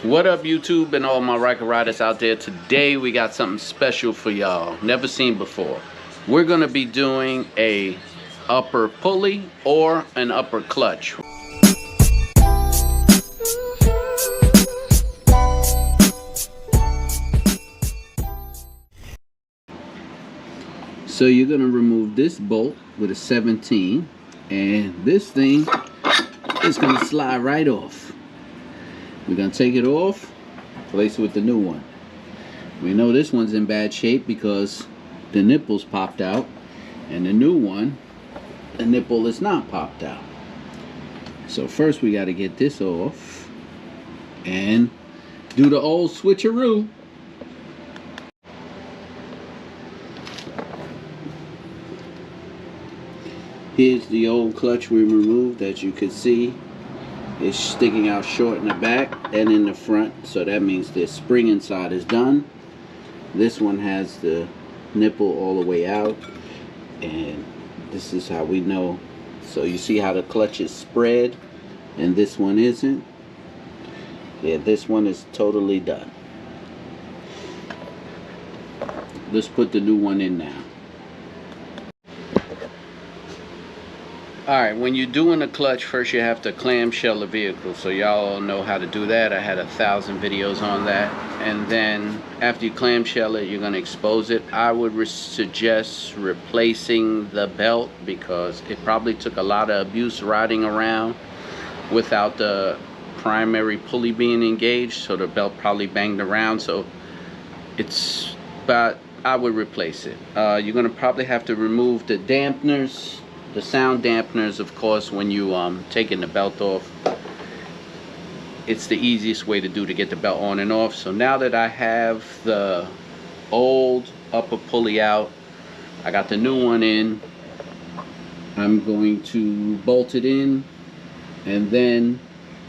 What up, YouTube and all my Ryker riders out there? Today we got something special for y'all, never seen before. We're gonna be doing a upper pulley or an upper clutch. So you're gonna remove this bolt with a 17, and this thing is gonna slide right off. We're gonna take it off, replace it with the new one. We know this one's in bad shape because the nipples popped out, and the new one, the nipple is not popped out. So first we got to get this off and do the old switcheroo. Here's the old clutch we removed. As you can see, it's sticking out short in the back and in the front, so that means the spring inside is done. This one has the nipple all the way out, and this is how we know. So you see how the clutch is spread and this one isn't? Yeah, this one is totally done. Let's put the new one in now. Alright, when you're doing a clutch, first you have to clamshell the vehicle. So y'all all know how to do that. I had 1,000 videos on that. And then after you clamshell it, you're going to expose it. I would suggest replacing the belt because it probably took a lot of abuse riding around without the primary pulley being engaged. So the belt probably banged around. So it's about, I would replace it. You're going to probably have to remove the dampeners. The sound dampeners, of course, when you taking the belt off, it's the easiest way to get the belt on and off. So now that I have the old upper pulley out, I got the new one in, I'm going to bolt it in and then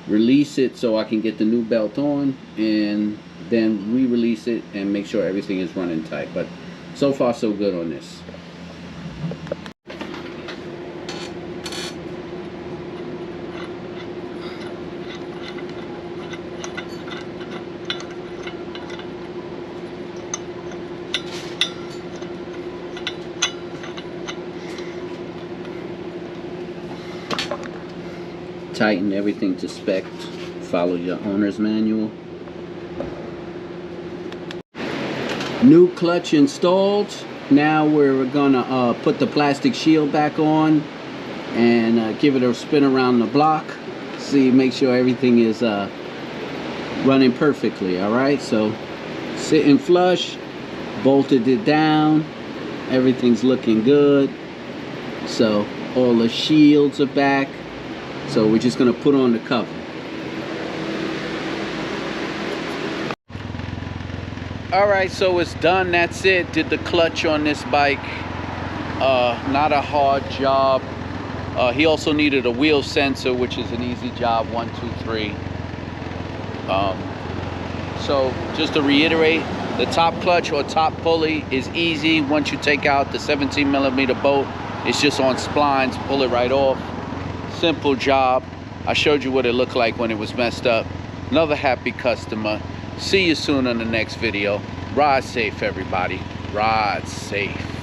release it so I can get the new belt on, and then re-release it and make sure everything is running tight. But so far so good on this. Tighten everything to spec. Follow your owner's manual. New clutch installed. Now we're gonna put the plastic shield back on and give it a spin around the block. See, make sure everything is running perfectly. All right, so sitting flush, bolted it down, everything's looking good. So all the shields are back. So we're just going to put on the cover. Alright, so it's done. That's it. Did the clutch on this bike. Not a hard job. He also needed a wheel sensor, which is an easy job. 1, 2, 3. So just to reiterate, the top clutch or top pulley is easy. Once you take out the 17mm bolt, it's just on splines. Pull it right off. Simple job. I showed you what it looked like when it was messed up. Another happy customer. See you soon on the next video. Ride safe, everybody. Ride safe.